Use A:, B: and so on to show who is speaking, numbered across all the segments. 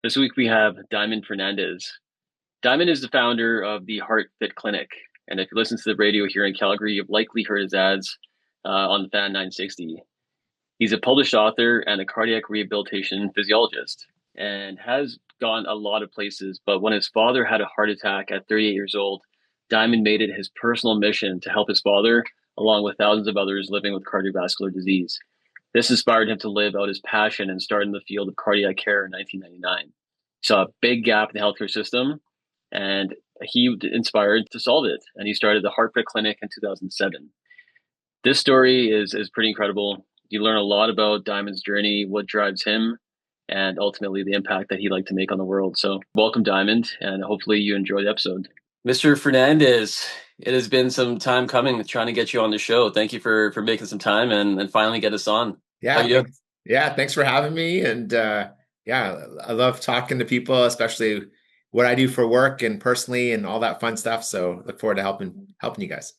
A: This week we have Diamond Fernandes. Diamond is the founder of the Heart Fit Clinic. And if you listen to the radio here in Calgary, you've likely heard his ads on the Fan 960. He's a published author and a cardiac rehabilitation physiologist and has gone a lot of places. But when his father had a heart attack at 38 years old, Diamond made it his personal mission to help his father, along with thousands of others living with cardiovascular disease. This inspired him to live out his passion and start in the field of cardiac care in 1999. He saw a big gap in the healthcare system, and he inspired to solve it. And he started the Heart Fit Clinic in 2007. This story is pretty incredible. You learn a lot about Diamond's journey, what drives him, and ultimately the impact that he'd like to make on the world. So, welcome, Diamond, and hopefully you enjoy the episode. Mr. Fernandez, it has been some time coming trying to get you on the show. Thank you for making some time and finally get us on. How
B: Yeah,
A: you doing?
B: thanks for having me. And yeah, I love talking to people, especially what I do for work and personally and all that fun stuff. So look forward to helping you guys.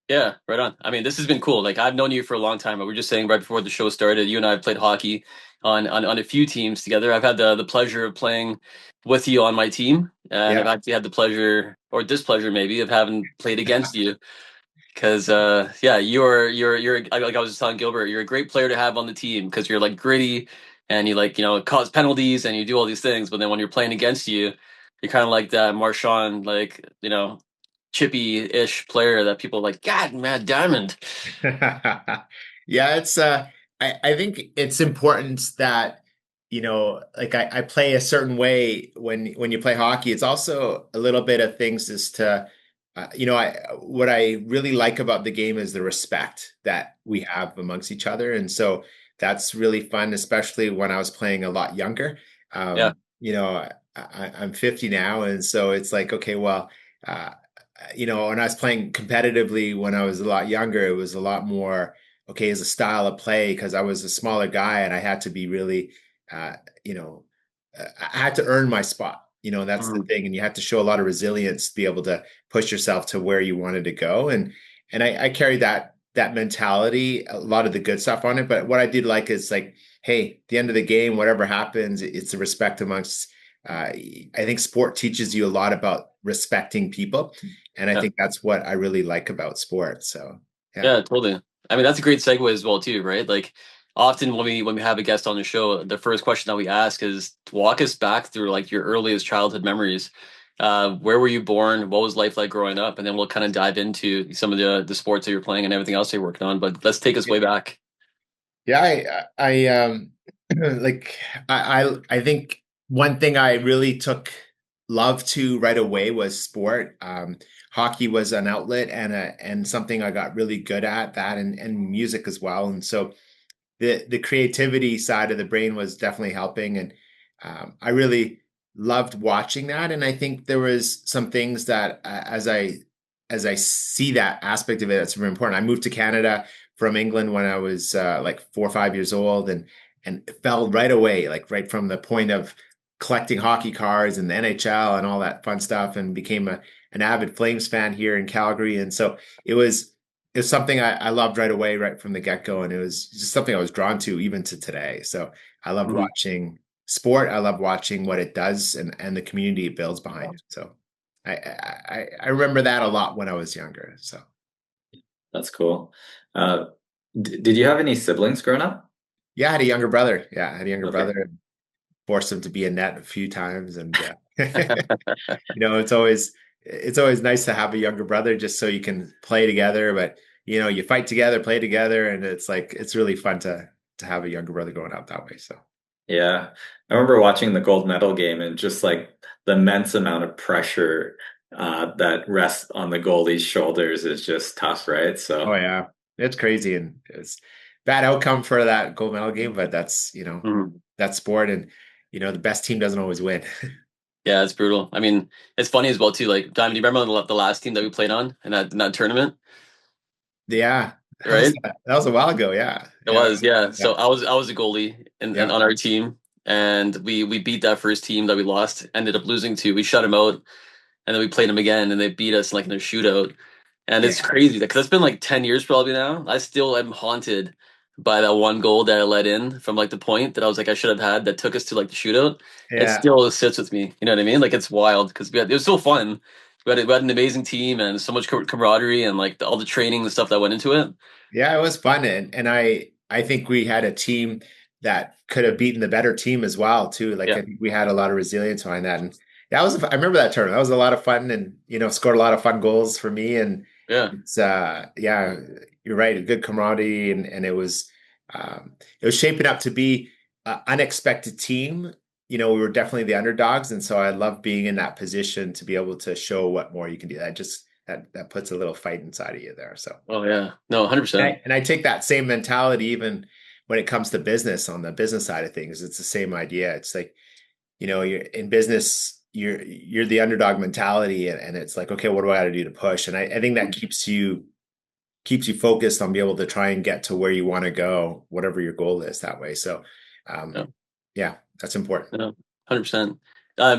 A: Yeah, right on. I mean, this has been cool. Like I've known you for a long time, but we're just saying right before the show started, you and I have played hockey on a few teams together. I've had the pleasure of playing with you on my team, and I've
B: Yeah.
A: actually had the pleasure or displeasure maybe of having played against you. Because yeah, you're like I was just telling Gilbert, you're a great player to have on the team because you're like gritty and you like cause penalties and you do all these things. But then when you're playing against you, you're kind of like that Marchand, like chippy-ish player that people are like, God, man, Diamond.
B: Yeah, it's I think it's important that like I play a certain way when you play hockey. It's also a little bit of things as to I what I really like about the game is the respect that we have amongst each other. And so that's really fun, especially when I was playing a lot younger.
A: Yeah,
B: I'm 50 now, and so it's like, okay, well, uh, when I was playing competitively when I was a lot younger, it was a lot more okay as a style of play because I was a smaller guy and I had to be really, uh, you know, I had to earn my spot. That's the
A: mm,
B: thing, and you have to show a lot of resilience to be able to push yourself to where you wanted to go. And I carried that mentality, a lot of the good stuff on it. But what I did like is like, hey, at the end of the game, whatever happens, it's the respect amongst. I think sport teaches you a lot about respecting people. And I
A: yeah,
B: think that's what I really like about sports. So yeah.
A: yeah, totally. I mean, that's a great segue as well too, right? Like often when we have a guest on the show, the first question that we ask is walk us back through like your earliest childhood memories. Where were you born? What was life like growing up? And then we'll kind of dive into some of the sports that you're playing and everything else you're working on. But let's take us way back.
B: Yeah, like I think one thing I really took love to right away was sport. Hockey was an outlet and something I got really good at that and music as well. And so the creativity side of the brain was definitely helping. And I really loved watching that. And I think there was some things that as I see that aspect of it, that's very important. I moved to Canada from England when I was like 4 or 5 years old, and it fell right away, like right from the point of collecting hockey cards and the NHL and all that fun stuff, and became an avid Flames fan here in Calgary. And so it was it's something I loved right away, right from the get-go, and it was just something I was drawn to even to today. So I loved
A: Mhm.
B: watching sport. I love watching what it does and the community it builds behind it. So I remember that a lot when I was younger. So
C: That's cool. Uh, did you have any siblings growing up?
B: yeah, I had a younger brother. Yeah, I had a younger
C: Okay.
B: brother and forced him to be a net a few times. And it's always nice to have a younger brother just so you can play together. But you fight together, play together, and it's like it's really fun to have a younger brother growing up that way. So
C: Yeah. I remember watching the gold medal game and just like the immense amount of pressure that rests on the goalie's shoulders is just tough, right?
B: oh
C: So,
B: yeah, it's crazy and it's bad outcome for that gold medal game, but that's
A: Mhm.
B: that's sport, and the best team doesn't always win.
A: Yeah, it's brutal. I mean, it's funny as well too. Like, Diamond, do you remember the last team that we played on in that tournament?
B: Yeah,
A: Right?
B: that was a while ago. Yeah,
A: It
B: yeah,
A: was, yeah.
B: yeah,
A: So I was a goalie in
B: yeah,
A: on our team, and we beat that first team that we lost. Ended up losing to. We shut them out, and then we played them again, and they beat us like in a shootout. And it's
B: yeah.
A: crazy because it's been like 10 years probably now. I still am haunted by that one goal that I let in from like the point that I was like I should have had that took us to like the shootout, it
B: Yeah.
A: still sits with me. You know what I mean? Like it's wild because it was so fun. We had an amazing team and so much camaraderie and like all the training and stuff that went into it.
B: Yeah, it was fun, and I think we had a team that could have beaten the better team as well too. Like
A: Yeah,
B: I think we had a lot of resilience behind that, and that was I remember that tournament. That was a lot of fun, and scored a lot of fun goals for me. And
A: yeah,
B: it's yeah, you're right, a good camaraderie, and it was shaping up to be an unexpected team. We were definitely the underdogs, and so I love being in that position to be able to show what more you can do. That puts a little fight inside of you there. So.
A: oh yeah, no, 100%.
B: And I take that same mentality even when it comes to business on the business side of things. It's the same idea. It's like, you're in business, you're the underdog mentality, and it's like, okay, what do I got to do to push? And I think that keeps you focused on being able to try and get to where you want to go, whatever your goal is that way. So
A: Yeah,
B: yeah, that's important.
A: yeah, 100%.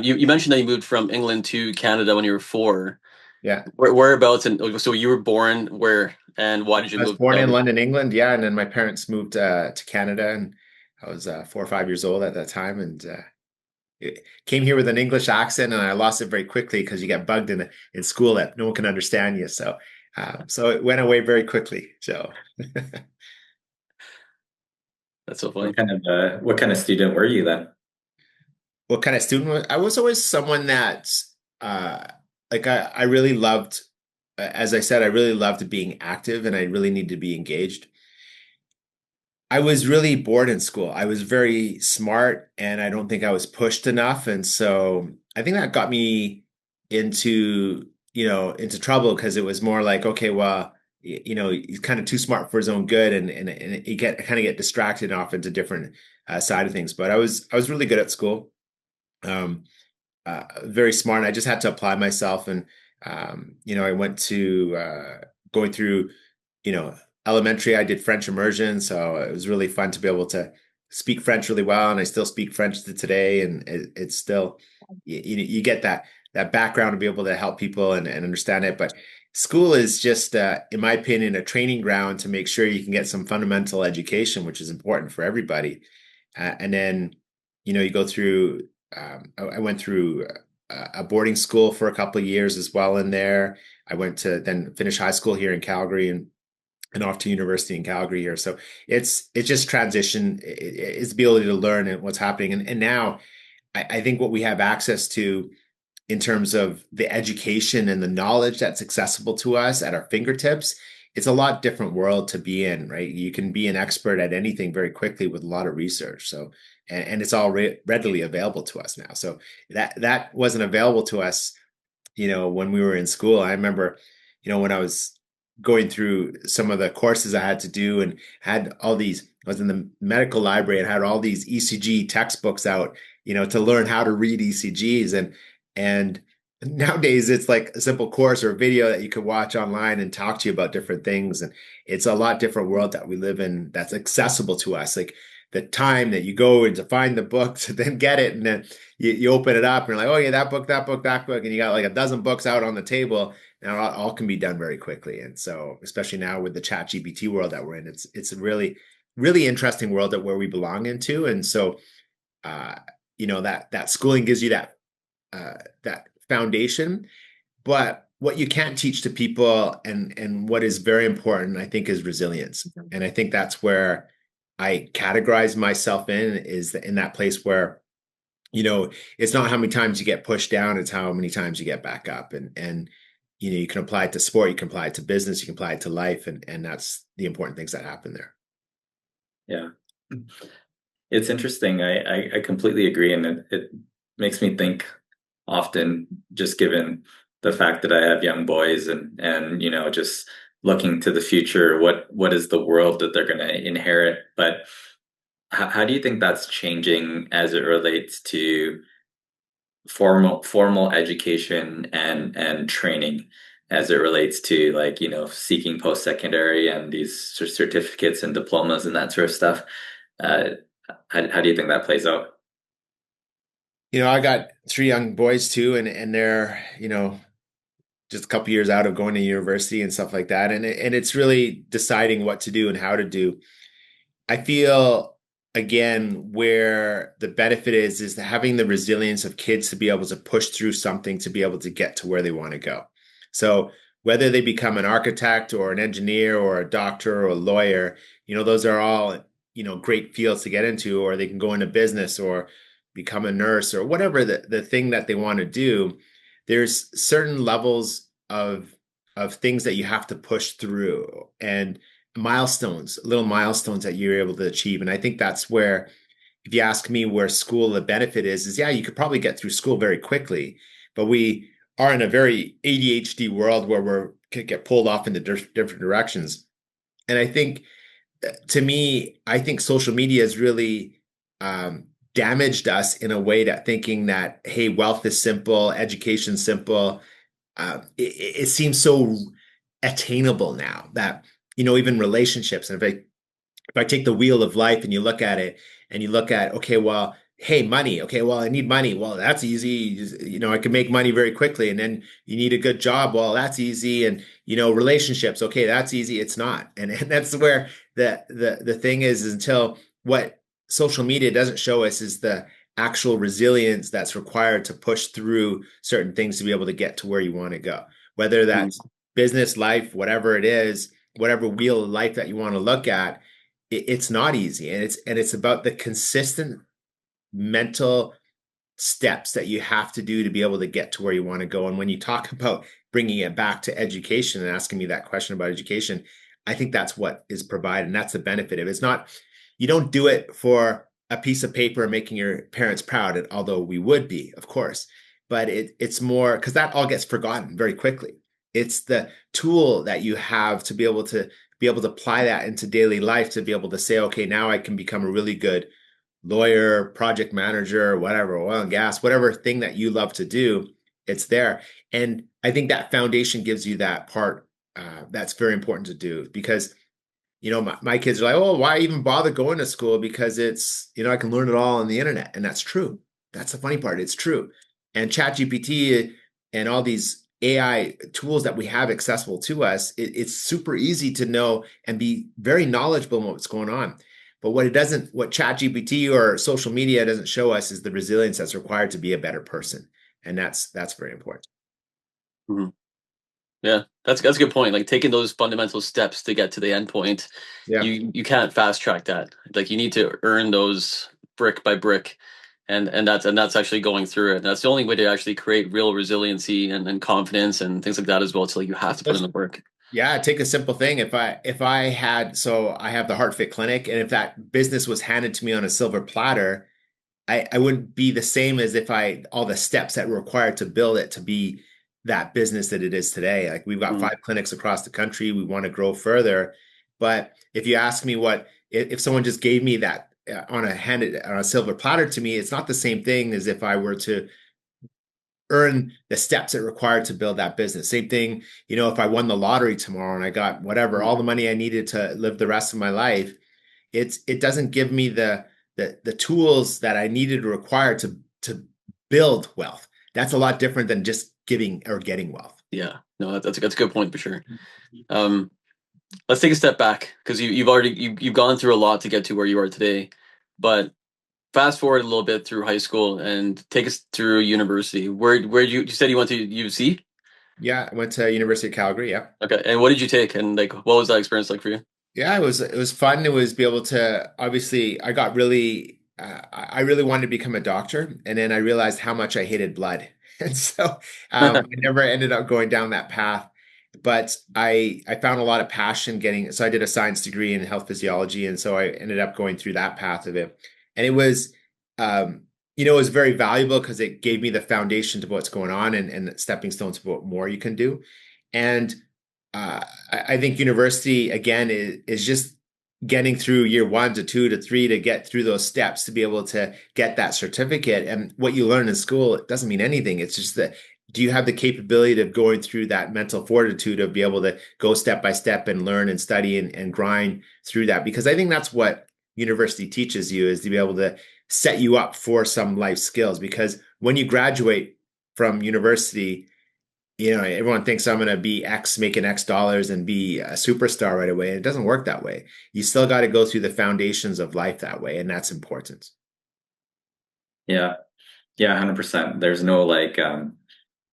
A: You mentioned that you moved from England to Canada when you were 4.
B: Yeah.
A: Whereabouts? And so you were born where and why did you
B: I was
A: move to
B: born in
A: Calgary?
B: London, England. Yeah. And then my parents moved to Canada, and I was 4 or 5 years old at that time. And it came here with an English accent, and I lost it very quickly because you get bugged in school that no one can understand you. So it went away very quickly. So
A: That's so
C: What
A: funny.
C: kind of student were you then?
B: what kind of student I was always someone that uh, like I really loved, as I said, I really loved being active, and I really needed to be engaged. I was really bored in school. I was very smart, and I don't think I was pushed enough. And so I think that got me into trouble because it was more like, okay, well, he's kind of too smart for his own good, and you get distracted off into different side of things. But I was really good at school. Um, very smart. And I just had to apply myself, and I went to going through you know, elementary, I did French immersion, so it was really fun to be able to speak French really well, and I still speak French to today, and it's still you get that background to be able to help people and understand it. But school is just, in my opinion, a training ground to make sure you can get some fundamental education, which is important for everybody. And then, you go through. I went through a boarding school for a couple of years as well in there. I went to then finish high school here in Calgary, and off to university in Calgary here. So it's just transition. It's the ability to learn and what's happening. And now I think what we have access to in terms of the education and the knowledge that's accessible to us at our fingertips, it's a lot different world to be in, right? You can be an expert at anything very quickly with a lot of research. So, and it's all readily available to us now. So that wasn't available to us when we were in school. I remember, when I was going through some of the courses I had to do, and had all these, I was in the medical library and had all these ECG textbooks out, to learn how to read ECGs. And nowadays it's like a simple course or a video that you could watch online and talk to you about different things. And it's a lot different world that we live in that's accessible to us. Like the time that you go and to find the book to then get it, and then you open it up and you're like, oh yeah, that book, that book, that book, and you got like a dozen books out on the table. Now all can be done very quickly. And so, especially now with the chat GPT world that we're in, it's a really, really interesting world that where we belong into. And so, uh, that schooling gives you that foundation. But what you can't teach to people, and what is very important, I think, is resilience. And I think that's where I categorize myself is in that place where it's not how many times you get pushed down, it's how many times you get back up. And you can apply it to sport, you can apply it to business, you can apply it to life, and that's the important things that happen there.
C: Yeah, it's interesting. I completely agree, and it makes me think often, just given the fact that I have young boys, and just looking to the future, what is the world that they're going to inherit? But how do you think that's changing as it relates to formal education and training, as it relates to, like, seeking post-secondary and these certificates and diplomas and that sort of stuff? Uh, how do you think that plays out?
B: I got three young boys too, and they're just a couple years out of going to university and stuff like that, and it's really deciding what to do and how to do. I feel again where the benefit is having the resilience of kids to be able to push through something to be able to get to where they want to go. So whether they become an architect or an engineer or a doctor or a lawyer, those are all, great fields to get into, or they can go into business or become a nurse or whatever the thing that they want to do. There's certain levels of things that you have to push through and milestones, little milestones that you're able to achieve. And I think that's where, if you ask me where school the benefit is yeah, you could probably get through school very quickly, but we are in a very ADHD world where we're could get pulled off into different directions. And I think, to me, I think social media has really damaged us in a way that thinking that, hey, wealth is simple, education simple. It seems so attainable now that, even relationships. And if I take the wheel of life and you look at it and you look at, okay, well, hey, money. Okay, well, I need money. Well, that's easy. I can make money very quickly. And then you need a good job. Well, that's easy. And, relationships. Okay, that's easy. It's not. And that's where the thing is until what social media doesn't show us is the actual resilience that's required to push through certain things to be able to get to where you want to go, whether that's business, life, whatever it is, whatever wheel of life that you want to look at. It's not easy, and it's about the consistent mental steps that you have to do to be able to get to where you want to go. And when you talk about bringing it back to education and asking me that question about education, I think that's what is provided, and that's the benefit of it. It's not, you don't do it for a piece of paper and making your parents proud, although we would be, of course, but it's more because that all gets forgotten very quickly. It's the tool that you have to be able to apply that into daily life, to be able to say, okay, now I can become a really good lawyer, project manager, whatever, oil and gas, whatever thing that you love to do, it's there. And I think that foundation gives you that part that's very important to do because, my kids are like, oh, why even bother going to school? Because it's, I can learn it all on the internet. And that's true. That's the funny part. It's true. And ChatGPT and all these AI tools that we have accessible to us, it's super easy to know and be very knowledgeable in what's going on. But what ChatGPT or social media doesn't show us is the resilience that's required to be a better person. And that's very important.
A: Mhm. Yeah, that's a good point. Like taking those fundamental steps to get to the end point,
B: Yeah.
A: you can't fast track that. Like you need to earn those brick by brick, and that's actually going through it. And that's the only way to actually create real resiliency and confidence and things like that as well. So you have to put in the work.
B: Yeah, take a simple thing. If I had, so I have the Heart Fit Clinic, and if that business was handed to me on a silver platter, I wouldn't be the same as if all the steps that were required to build it to be that business that it is today. Like we've got
A: Mhm.
B: 5 clinics across the country. We want to grow further. But if you ask me if someone just gave me that on a silver platter to me, it's not the same thing as if I were to earn the steps it required to build that business. Same thing, if I won the lottery tomorrow and I got whatever, all the money I needed to live the rest of my life, it doesn't give me the tools that I needed to require to build wealth. That's a lot different than just giving or getting wealth.
A: Yeah, no, that's a good point for sure. Um, let's take a step back because you've gone through a lot to get to where you are today, but fast forward a little bit through high school and take us through university. Where you said you went to UC?
B: Yeah, I went to University of Calgary. Yeah.
A: Okay, and what did you take? And like, what was that experience like for you?
B: Yeah, it was fun. It was be able to, obviously I got really I really wanted to become a doctor, and then I realized how much I hated blood. And so I never ended up going down that path. But I found a lot of passion so I did a science degree in health physiology, and so I ended up going through that path of it. And it was it was very valuable because it gave me the foundation to what's going on and stepping stones to what more you can do. And I think university again is just getting through year 1 to 2 to 3 to get through those steps to be able to get that certificate. And what you learn in school, it doesn't mean anything. It's just that, do you have the capability of going through that mental fortitude of be able to go step by step and learn and study and grind through that? Because I think that's what university teaches you, is to be able to set you up for some life skills. Because when you graduate from university, everyone thinks I'm going to be X, making X dollars and be a superstar right away. It doesn't work that way. You still got to go through the foundations of life that way, and that's important.
C: Yeah. Yeah, 100%. There's no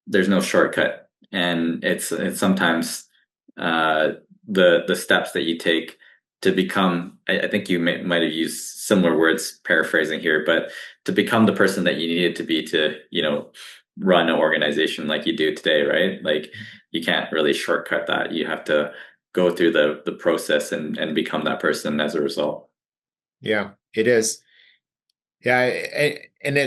C: there's no shortcut, and it's sometimes uh, the steps that you take to become. I think you might have used similar words, paraphrasing here, but to become the person that you needed to be to run an organization like you do today, right? Like you can't really shortcut that. You have to go through the process and become that person as a result.
B: Yeah, it is. Yeah, and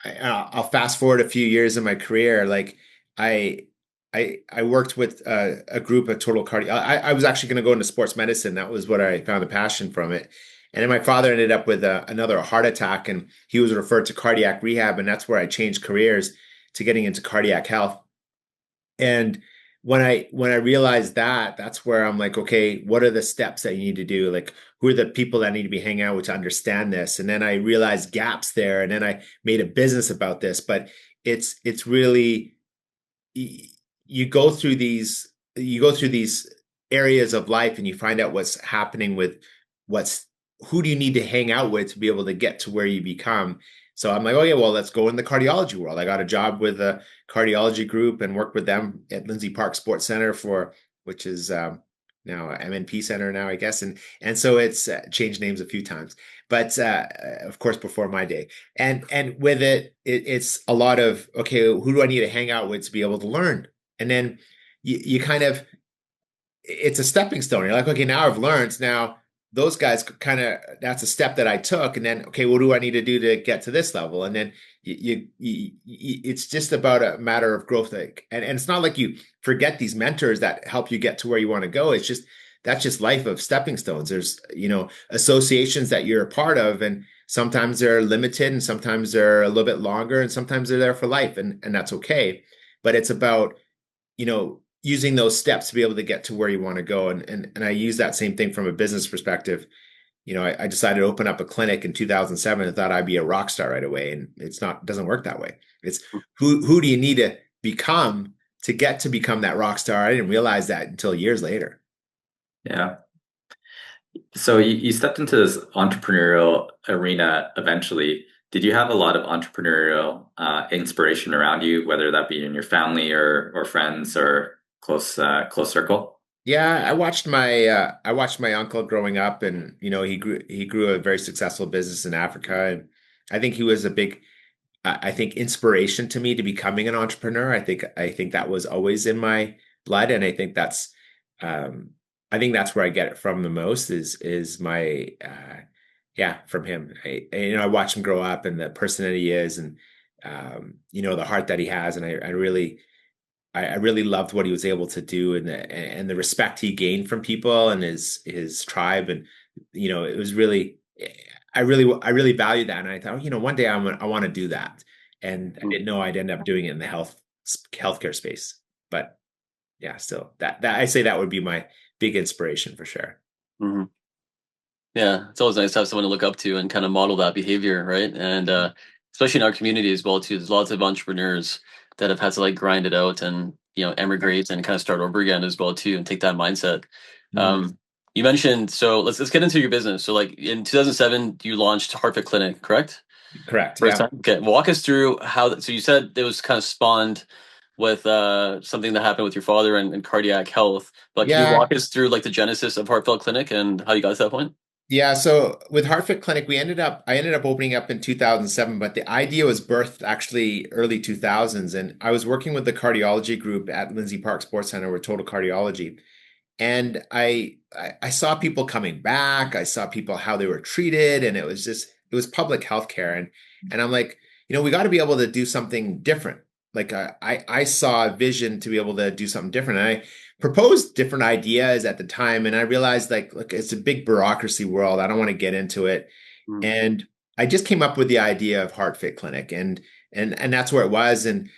B: I'll fast forward a few years in my career. Like I, I worked with a group of total cardio. I was actually going to go into sports medicine. That was what I found a passion from it. And then my father ended up with another heart attack, and he was referred to cardiac rehab, and that's where I changed careers to getting into cardiac health. And when I realized that, that's where I'm like, okay, what are the steps that you need to do? Like, who are the people that need to be hanging out with to understand this? And then I realized gaps there, and then I made a business about this. But it's really you go through these areas of life, and you find out what's happening with what's who do you need to hang out with to be able to get to where you become. So I'm like, oh yeah, well, let's go in the cardiology world. I got a job with a cardiology group and worked with them at Lindsay Park Sports Center which is now MNP Center now, I guess. And so it's changed names a few times, but of course before my day. And with it's a lot of, okay, who do I need to hang out with to be able to learn? And then you kind of, it's a stepping stone. You're like, okay, now I've learned. Now those guys kind of, that's a step that I took. And then, okay, what do I need to do to get to this level? And then it's just about a matter of growth. And it's not like you forget these mentors that help you get to where you want to go. It's just, that's just life of stepping stones. There's, associations that you're a part of, and sometimes they're limited and sometimes they're a little bit longer and sometimes they're there for life. And that's okay. But it's about, using those steps to be able to get to where you want to go. And I use that same thing from a business perspective. I decided to open up a clinic in 2007 and thought I'd be a rock star right away. And doesn't work that way. It's who do you need to become to get to become that rock star? I didn't realize that until years later.
C: Yeah. So you stepped into this entrepreneurial arena eventually. Did you have a lot of entrepreneurial inspiration around you, whether that be in your family or friends or close circle?
B: Yeah, I watched my uncle growing up, and he grew a very successful business in Africa, and I think he was a big I think inspiration to me to becoming an entrepreneur. I think that was always in my blood, and um, I think that's where I get it from the most is my yeah, from him. I watch him grow up and the person that he is, and the heart that he has, and I really loved what he was able to do, and the respect he gained from people and his tribe, and it was really I really valued that, and I thought, one day I want to do that, and I didn't know I'd end up doing it in the healthcare space, but yeah, still that I say that would be my big inspiration for sure.
A: Mm-hmm. Yeah, it's always nice to have someone to look up to and kind of model that behavior, right? And especially in our community as well too. There's lots of entrepreneurs that have had to like grind it out and emigrate and kind of start over again as well too, and take that mindset.
B: Mhm.
A: You mentioned, so let's get into your business. So like in 2007, you launched HeartFit Clinic, correct?
B: Correct.
A: First
B: Yeah.
A: time. Okay, walk us through how. So you said it was kind of spawned with something that happened with your father and cardiac health. But can you
B: Yeah.
A: walk us through like the genesis of HeartFit Clinic and how you got to that point?
B: Yeah, so with HeartFit Clinic, I ended up opening up in 2007, but the idea was birthed actually early 2000s. And I was working with the cardiology group at Lindsay Park Sports Center with Total Cardiology. And I saw people coming back. I saw people how they were treated, and it was public healthcare. And I'm like, we got to be able to do something different. Like I saw a vision to be able to do something different. And I proposed different ideas at the time, and I realized like, look, it's a big bureaucracy world. I don't want to get into it.
A: Mm.
B: And I just came up with the idea of Heart Fit Clinic, and that's where it was. And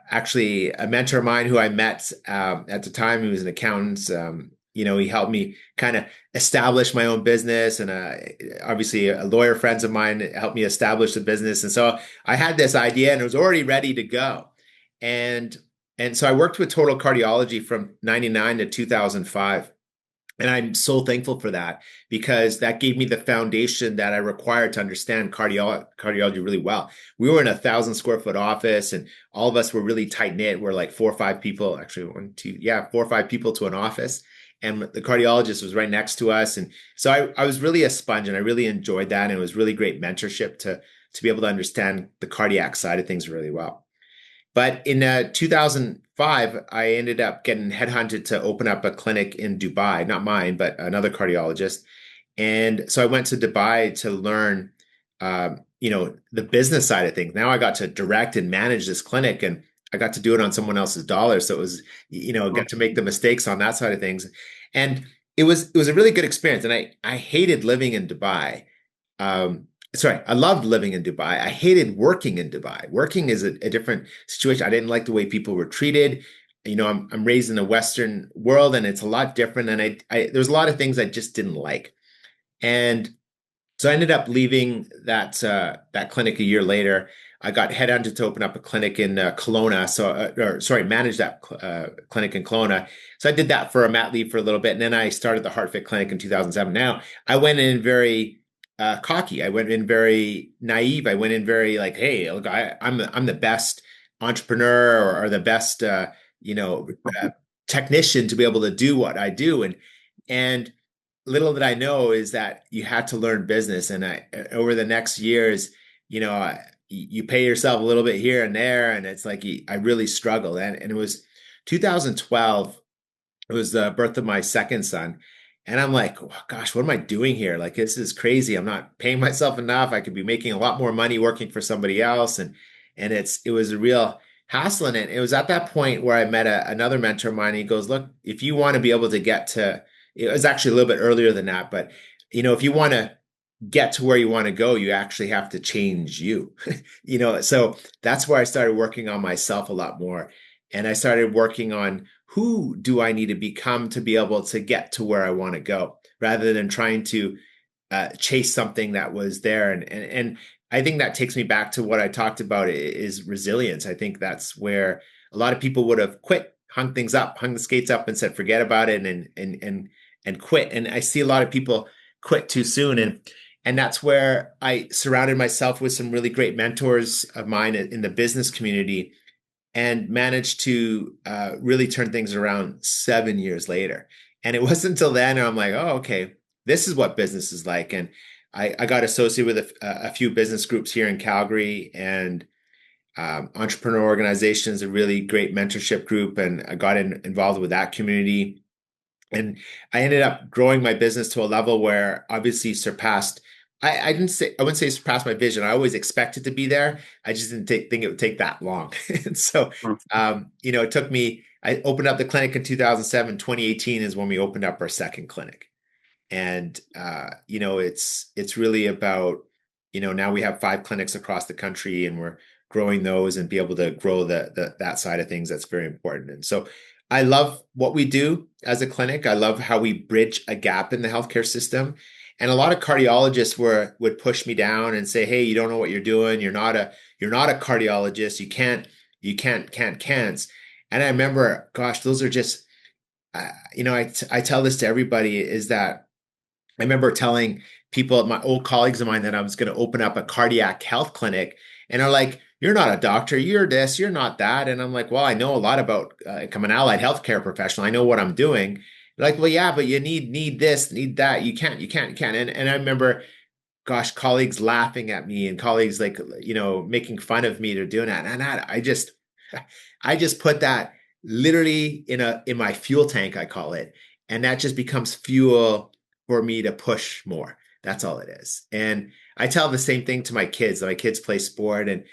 B: actually, a mentor of mine who I met at the time, he was an accountant. He helped me kind of establish my own business, and obviously, a lawyer friends of mine helped me establish the business. And so I had this idea, and it was already ready to go. And and so I worked with Total Cardiology from 99 to 2005. And I'm so thankful for that because that gave me the foundation that I required to understand cardiology really well. We were in a 1,000 square foot office, and all of us were really tight knit. We're like 4 or 5 people, actually one, two, yeah, 4 or 5 people to an office. And the cardiologist was right next to us. And so I was really a sponge, and I really enjoyed that. And it was really great mentorship to be able to understand the cardiac side of things really well. But in 2005, I ended up getting headhunted to open up a clinic in Dubai, not mine, but another cardiologist. And so I went to Dubai to learn, the business side of things. Now I got to direct and manage this clinic, and I got to do it on someone else's dollar. So it was, got to make the mistakes on that side of things. And it was a really good experience. And I hated living in Dubai. Um, sorry, I loved living in Dubai. I hated working in Dubai. Working is a different situation. I didn't like the way people were treated. I'm raised in the Western world, and it's a lot different. And there's a lot of things I just didn't like. And so I ended up leaving that clinic a year later. I got headhunted to open up a clinic in Kelowna. Manage that clinic in Kelowna. So I did that for a mat leave for a little bit, and then I started the HeartFit Clinic in 2007. Now I went in very cocky. I went in very naive. I went in very like, hey, look, I'm the best entrepreneur or the best you know uh, technician to be able to do what I do, and little that I know is that you had to learn business. And over the next years, you pay yourself a little bit here and there. And it's like, I really struggled. And it was 2012. It was the birth of my second son. And I'm like, oh, gosh, what am I doing here? Like, this is crazy. I'm not paying myself enough. I could be making a lot more money working for somebody else. And it was a real hassle. And it was at that point where I met another mentor of mine. He goes, look, if you want to be able to get to, it was actually a little bit earlier than that, but if you want to get to where you want to go, you actually have to change you. So that's where I started working on myself a lot more. And I started working on who do I need to become to be able to get to where I want to go, rather than trying to chase something that was there. And I think that takes me back to what I talked about is resilience. I think that's where a lot of people would have quit, hung things up, hung the skates up, and said forget about it, and quit. And I see a lot of people quit too soon, and that's where I surrounded myself with some really great mentors of mine in the business community, and managed to really turn things around 7 years later. And it wasn't until then I'm like, oh, okay, this is what business is like. And I got associated with a few business groups here in Calgary, and Entrepreneurial Organization is a really great mentorship group, and I got involved with that community. And I ended up growing my business to a level where obviously surpassed. I wouldn't say surpassed my vision. I always expected to be there. I just didn't think it would take that long. And so, it took me. I opened up the clinic in 2007. 2018 is when we opened up our second clinic. And it's really about, now we have 5 clinics across the country, and we're growing those and be able to grow that side of things. That's very important. And so I love what we do as a clinic. I love how we bridge a gap in the healthcare system. And a lot of cardiologists would push me down and say, hey, you don't know what you're doing. You're not a cardiologist. You can't. And I remember, gosh, those are just, I tell this to everybody, is that I remember telling people, my old colleagues of mine, that I was going to open up a cardiac health clinic. And they're like, you're not a doctor, you're this, you're not that. And I'm like, well, I know a lot about, I'm an allied healthcare professional. I know what I'm doing. They're like, well, yeah, but you need this, need that. You can't. And I remember, gosh, colleagues laughing at me, and colleagues like, making fun of me to doing that. And I just put that literally in my fuel tank, I call it. And that just becomes fuel for me to push more. That's all it is. And I tell the same thing to my kids. My kids play sport, and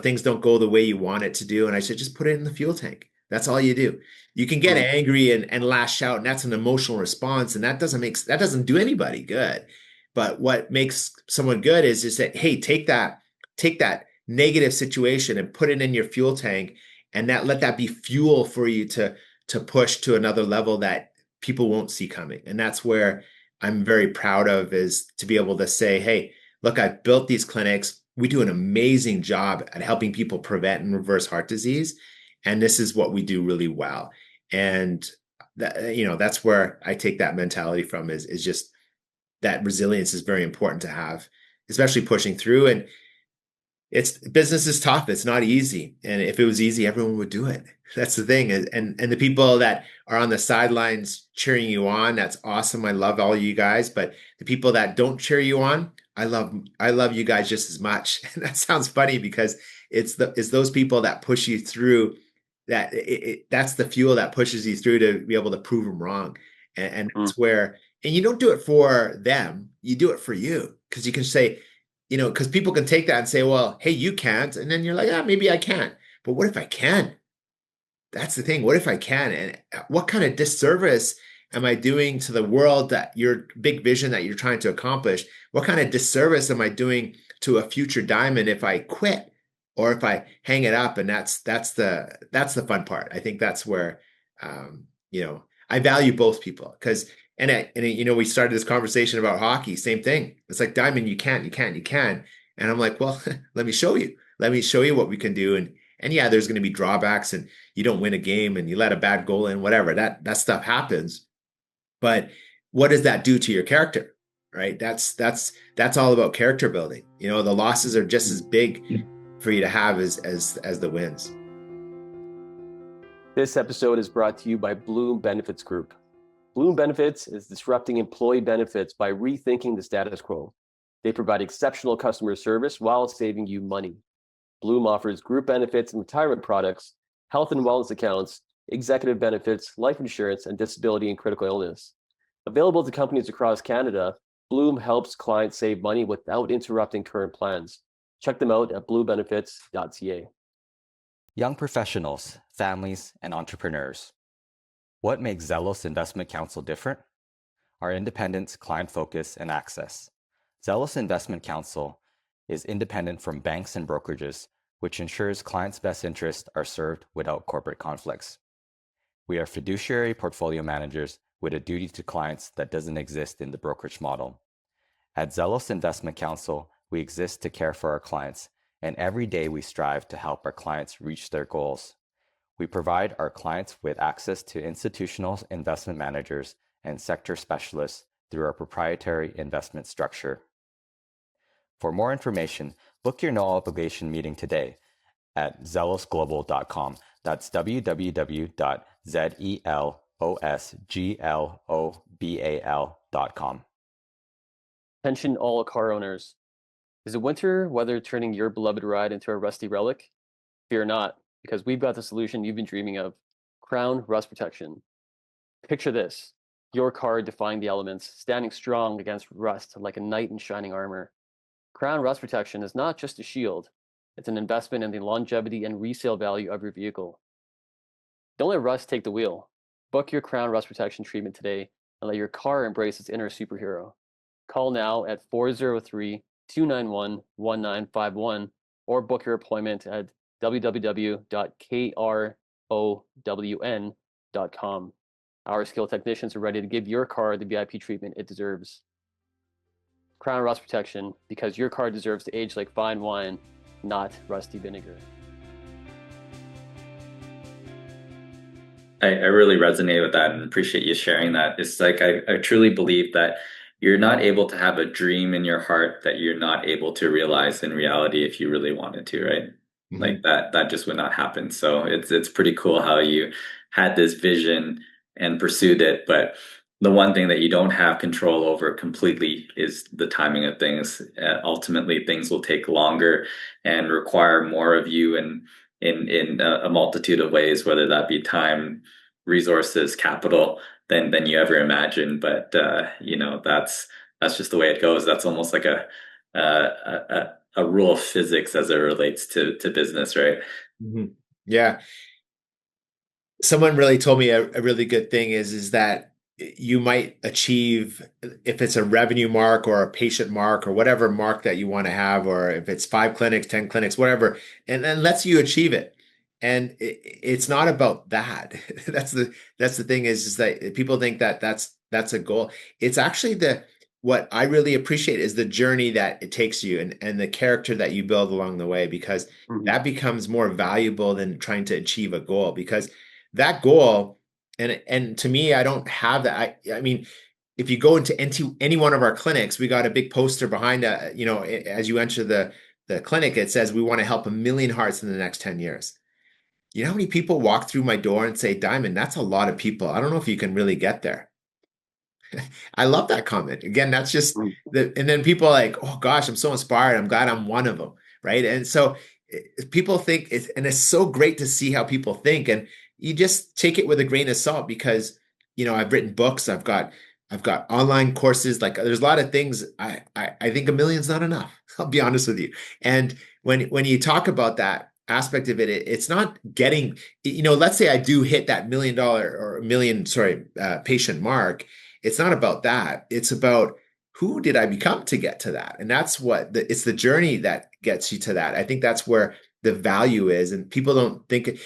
B: things don't go the way you want it to do. And I said, just put it in the fuel tank. That's all you do. You can get angry and lash out, and that's an emotional response, and that doesn't do anybody good. But what makes someone good is just that, hey, take that negative situation and put it in your fuel tank, and let that be fuel for you to push to another level that people won't see coming. And that's where I'm very proud of, is to be able to say, hey, look, I've built these clinics. We do an amazing job at helping people prevent and reverse heart disease. and this is what we do really well. And that, that's where I take that mentality from, is just that resilience is very important to have, especially pushing through. And business is tough. It's not easy. And if it was easy, everyone would do it. That's the thing. And the people that are on the sidelines cheering you on, that's awesome. I love all you guys. But the people that don't cheer you on, I love you guys just as much. And that sounds funny because it's those people that push you through, that's the fuel that pushes you through to be able to prove them wrong. And that's where, and you don't do it for them, you do it for you. Because you can say, because people can take that and say, well, hey, you can't. And then you're like, maybe I can't. But what if I can? That's the thing. What if I can? And what kind of disservice am I doing to the world, that your big vision that you're trying to accomplish? What kind of disservice am I doing to a future diamond if I quit or if I hang it up? And that's the fun part. I think that's where, I value both people, because we started this conversation about hockey. Same thing. It's like, Diamond, you can't. And I'm like, well, let me show you. Let me show you what we can do. And yeah, there's going to be drawbacks, and you don't win a game, and you let a bad goal in, whatever. That stuff happens. But what does that do to your character? Right? That's all about character building. The losses are just as big for you to have as the wins.
A: This episode is brought to you by Bloom Benefits Group. Bloom Benefits is disrupting employee benefits by rethinking the status quo. They provide exceptional customer service while saving you money. Bloom offers group benefits and retirement products, health and wellness accounts, executive benefits, life insurance, and disability and critical illness. Available to companies across Canada, Bloom helps clients save money without interrupting current plans. Check them out at bluebenefits.ca.
D: Young professionals, families, and entrepreneurs. What makes Zelos Investment Counsel different? Our independence, client focus, and access. Zelos Investment Counsel is independent from banks and brokerages, which ensures clients' best interests are served without corporate conflicts. We are fiduciary portfolio managers with a duty to clients that doesn't exist in the brokerage model. At Zelos Investment Counsel, we exist to care for our clients, and every day we strive to help our clients reach their goals. We provide our clients with access to institutional investment managers and sector specialists through our proprietary investment structure. For more information, book your no obligation meeting today at zelosglobal.com. That's www.zelosglobal.com.
A: Attention all car owners. Is the winter weather turning your beloved ride into a rusty relic? Fear not, because we've got the solution you've been dreaming of: Crown Rust Protection. Picture this: your car defying the elements, standing strong against rust like a knight in shining armor. Crown Rust Protection is not just a shield, it's an investment in the longevity and resale value of your vehicle. Don't let rust take the wheel. Book your Crown Rust Protection treatment today and let your car embrace its inner superhero. Call now at 403-291-1951 or book your appointment at www.krown.com. Our skilled technicians are ready to give your car the VIP treatment it deserves. Crown Rust Protection, because your car deserves to age like fine wine, not rusty vinegar.
C: I really resonate with that and appreciate you sharing that. It's like I truly believe that you're not able to have a dream in your heart that you're not able to realize in reality if you really wanted to, right? Mm-hmm. Like that just would not happen. So it's pretty cool how you had this vision and pursued it, but the one thing that you don't have control over completely is the timing of things. Ultimately, things will take longer and require more of you, and in a multitude of ways, whether that be time, resources, capital, than you ever imagined. But that's just the way it goes. That's almost like a rule of physics as it relates to business, right?
B: Mm-hmm. Yeah. Someone really told me a really good thing is that you might achieve, if it's a revenue mark or a patient mark or whatever mark that you want to have, or if it's 5 clinics, 10 clinics, whatever, and then lets you achieve it. And it's not about that. That's the thing is that people think that that's a goal. It's actually what I really appreciate is the journey that it takes you and the character that you build along the way, because
A: Mhm.
B: that becomes more valuable than trying to achieve a goal. Because that goal, and to me, I don't have that. I mean, if you go into any one of our clinics, we got a big poster behind, as you enter the clinic, it says we want to help 1 million hearts in the next 10 years. You know how many people walk through my door and say, Diamond, that's a lot of people. I don't know if you can really get there. I love that comment. Again, that's just and then people are like, oh gosh, I'm so inspired. I'm glad I'm one of them. Right. And so people think and it's so great to see how people think. And you just take it with a grain of salt because, I've written books, I've got online courses. Like there's a lot of things. I think 1 million's not enough. I'll be honest with you. And when you talk about that aspect of it, it's not getting, let's say I do hit that $1 million or 1 million, sorry, patient mark. It's not about that. It's about who did I become to get to that? And that's it's the journey that gets you to that. I think that's where the value is. And people don't think,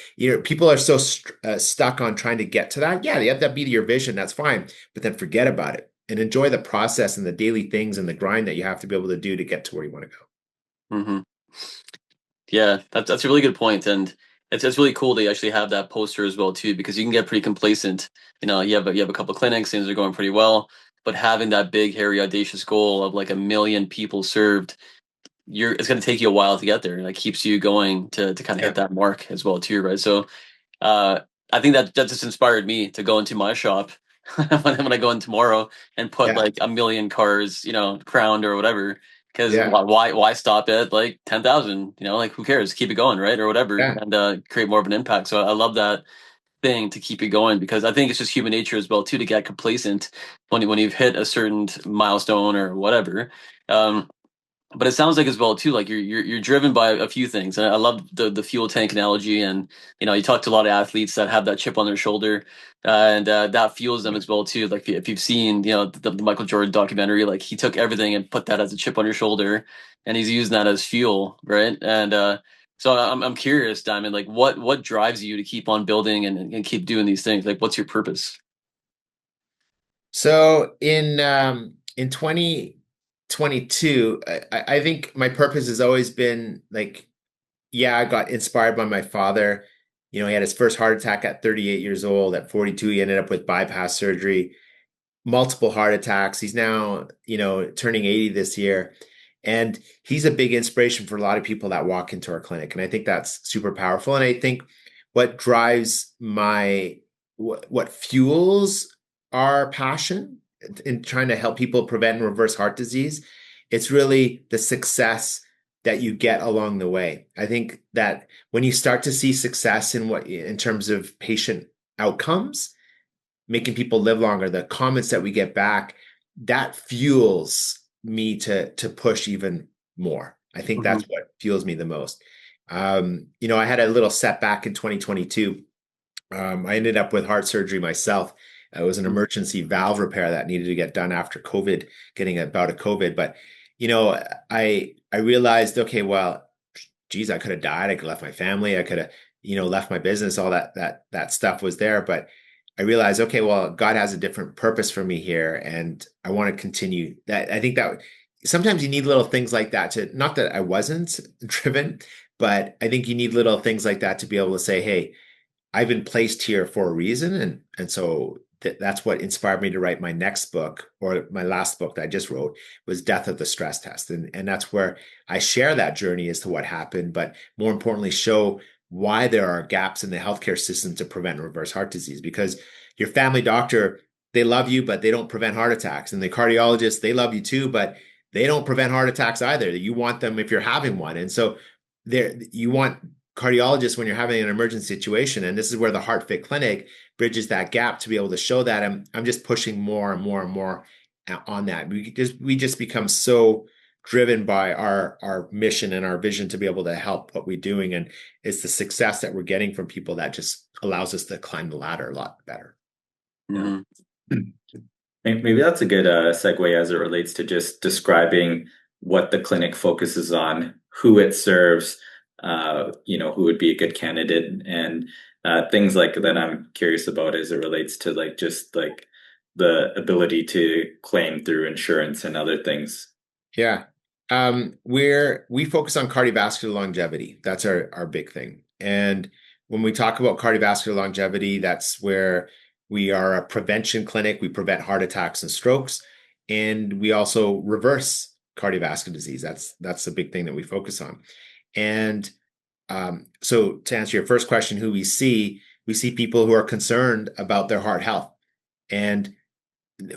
B: people are so stuck on trying to get to that. Yeah, they have that be your vision. That's fine. But then forget about it and enjoy the process and the daily things and the grind that you have to be able to do to get to where you want to go.
A: Mhm. Yeah, that's a really good point, and it's really cool to actually have that poster as well too, because you can get pretty complacent. You have a couple of clinics, things are going pretty well, but having that big, hairy, audacious goal of like 1 million people served, it's going to take you a while to get there, and it keeps you going to kind of
B: Yeah.
A: hit that mark as well too, right? So uh, I think that just inspired me to go into my shop when I go in tomorrow and put
B: Yeah.
A: like 1 million cars, crowned or whatever. Because
B: Yeah.
A: why stop at like 10,000? Like who cares? Keep it going, right, or whatever,
B: Yeah.
A: and create more of an impact. So I love that thing to keep it going because I think it's just human nature as well too to get complacent when you've hit a certain milestone or whatever. Um, but it sounds like as well too, like you're driven by a few things, and I love the fuel tank analogy. And you talk to a lot of athletes that have that chip on their shoulder, and that fuels them as well too. Like if you've seen the Michael Jordan documentary, like he took everything and put that as a chip on your shoulder, and he's using that as fuel, right? And so I'm curious, Diamond, like what drives you to keep on building and keep doing these things? Like what's your purpose?
B: So in 2022, I think my purpose has always been like, yeah, I got inspired by my father. He had his first heart attack at 38 years old. At 42, he ended up with bypass surgery, multiple heart attacks. He's now, turning 80 this year. And he's a big inspiration for a lot of people that walk into our clinic. And I think that's super powerful. And I think what drives what fuels our passion in trying to help people prevent and reverse heart disease, it's really the success that you get along the way. I think that when you start to see success in terms of patient outcomes, making people live longer, the comments that we get back, that fuels me to push even more. I think
A: Hmm.
B: that's what fuels me the most. I had a little setback in 2022. I ended up with heart surgery myself. It was an emergency valve repair that needed to get done after COVID, getting a bout of COVID. But I realized, okay, well, geez, I could have died. I could have left my family. I could have, left my business. All that stuff was there. But I realized, okay, well, God has a different purpose for me here, and I want to continue that. I think that sometimes you need little things like that to, not that I wasn't driven, but I think you need little things like that to be able to say, hey, I've been placed here for a reason, and so that's what inspired me to write my next book, or my last book that I just wrote was Death of the Stress Test, and that's where I share that journey as to what happened, but more importantly, show why there are gaps in the healthcare system to prevent and reverse heart disease. Because your family doctor, they love you, but they don't prevent heart attacks, and the cardiologist, they love you too, but they don't prevent heart attacks either. You want them if you're having one, and so you want cardiologist when you're having an emergency situation. And this is where the Heart Fit Clinic bridges that gap to be able to show that. I'm just pushing more and more and more on that. We just become so driven by our mission and our vision to be able to help what we're doing. And it's the success that we're getting from people that just allows us to climb the ladder a lot better.
C: Yeah.
A: Hmm.
C: Maybe that's a good segue as it relates to just describing what the clinic focuses on, who it serves, who would be a good candidate, and things like that. I'm curious about as it relates to like just like the ability to claim through insurance and other things?
B: Yeah. We focus on cardiovascular longevity. That's our big thing. And when we talk about cardiovascular longevity, that's where we are a prevention clinic. We prevent heart attacks and strokes, and we also reverse cardiovascular disease. That's the big thing that we focus on. And so to answer your first question, who we see people who are concerned about their heart health, and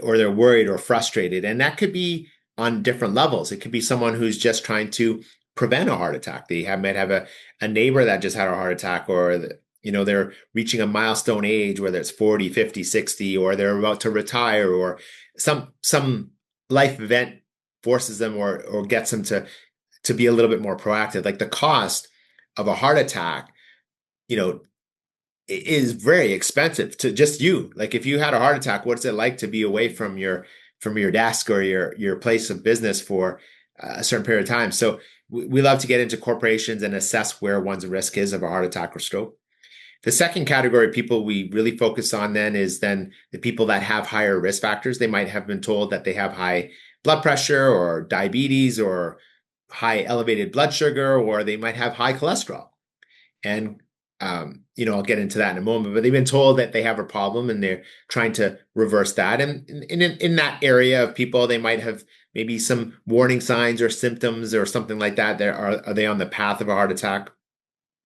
B: or they're worried or frustrated. And that could be on different levels. It could be someone who's just trying to prevent a heart attack. Might have a neighbor that just had a heart attack, or they're reaching a milestone age, whether it's 40, 50, 60, or they're about to retire, or some life event forces them or gets them to be a little bit more proactive. Like the cost of a heart attack, you know, is very expensive to just you. Like if you had a heart attack, what's it like to be away from your desk or your place of business for a certain period of time? So we love to get into corporations and assess where one's risk is of a heart attack or stroke. The second category of people we really focus on is the people that have higher risk factors. They might have been told that they have high blood pressure or diabetes or high elevated blood sugar, or they might have high cholesterol. And I'll get into that in a moment, but they've been told that they have a problem and they're trying to reverse that. And in that area of people, they might have maybe some warning signs or symptoms or something like that. Are they on the path of a heart attack?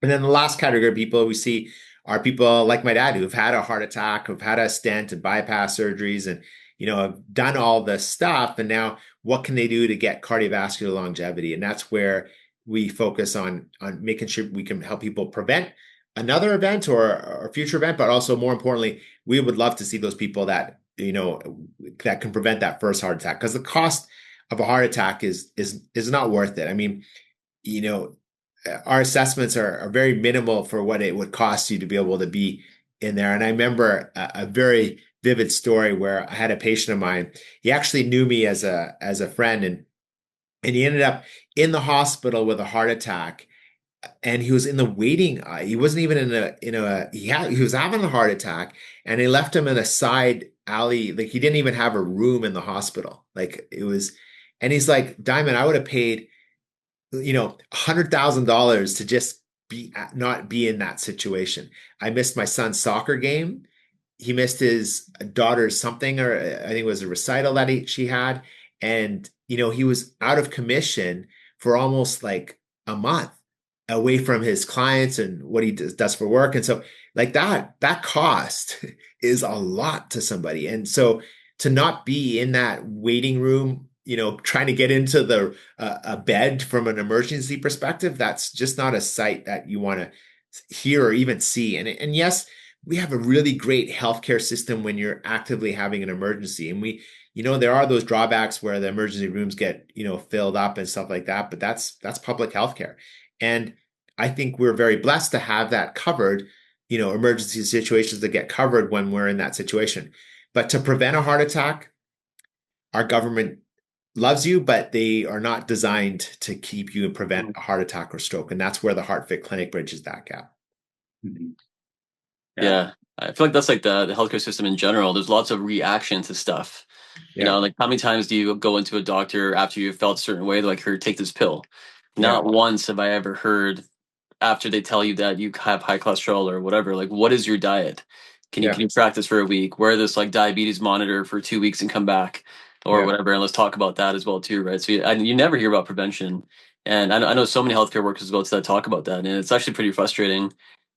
B: And then the last category of people we see are people like my dad who've had a heart attack, who've had a stent and bypass surgeries, and have done all this stuff. And now what can they do to get cardiovascular longevity? And that's where we focus on making sure we can help people prevent another event or a future event, but also more importantly, we would love to see those people that that can prevent that first heart attack, because the cost of a heart attack is not worth it. I mean, our assessments are very minimal for what it would cost you to be able to be in there. And I remember a very vivid story where I had a patient of mine. He actually knew me as a friend, and he ended up in the hospital with a heart attack. And he was in the waiting. He wasn't even he was having a heart attack, and they left him in a side alley. Like he didn't even have a room in the hospital. Like it was, and he's like, Diamond, I would have paid, $100,000 to just not be in that situation. I missed my son's soccer game. He missed his daughter's something, or I think it was a recital that she had. And, he was out of commission for almost like a month, away from his clients and what he does for work. And so like that cost is a lot to somebody. And so to not be in that waiting room, trying to get into a bed from an emergency perspective, that's just not a sight that you want to hear or even see. And yes, we have a really great healthcare system when you're actively having an emergency. And there are those drawbacks where the emergency rooms get, filled up and stuff like that, but that's public healthcare. And I think we're very blessed to have that covered, emergency situations that get covered when we're in that situation. But to prevent a heart attack, our government loves you, but they are not designed to keep you and prevent a heart attack or stroke. And that's where the Heart Fit Clinic bridges that gap.
C: Mm-hmm.
A: Yeah. I feel like that's like the healthcare system in general. There's lots of reaction to stuff. Like how many times do you go into a doctor after you felt a certain way? They're like, here, take this pill. Not once have I ever heard after they tell you that you have high cholesterol or whatever, like, what is your diet? Can you practice for a week? Wear this like diabetes monitor for 2 weeks and come back or whatever. And let's talk about that as well too, right? So you never hear about prevention. And I know so many healthcare workers as well that talk about that. And it's actually pretty frustrating.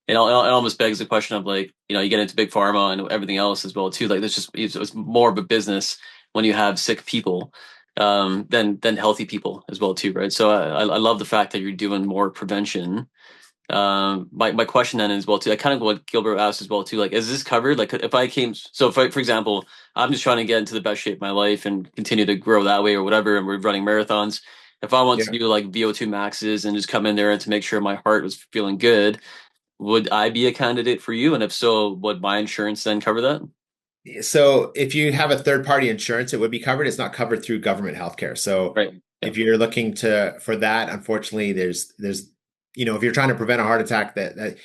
A: It almost begs the question of like, you get into big pharma and everything else as well too. Like it's more of a business when you have sick people than healthy people as well too, right? So I love the fact that you're doing more prevention. My question then is well too, I kind of what Gilbert asked as well too, like, is this covered? Like if for example, I'm just trying to get into the best shape of my life and continue to grow that way or whatever, and we're running marathons. If I want to do like VO2 maxes and just come in there and to make sure my heart was feeling good, would I be a candidate for you? And if so, would my insurance then cover that?
B: So if you have a third party insurance, it would be covered. It's not covered through government healthcare. So
A: right.
B: If you're looking for that, unfortunately, there's if you're trying to prevent a heart attack, that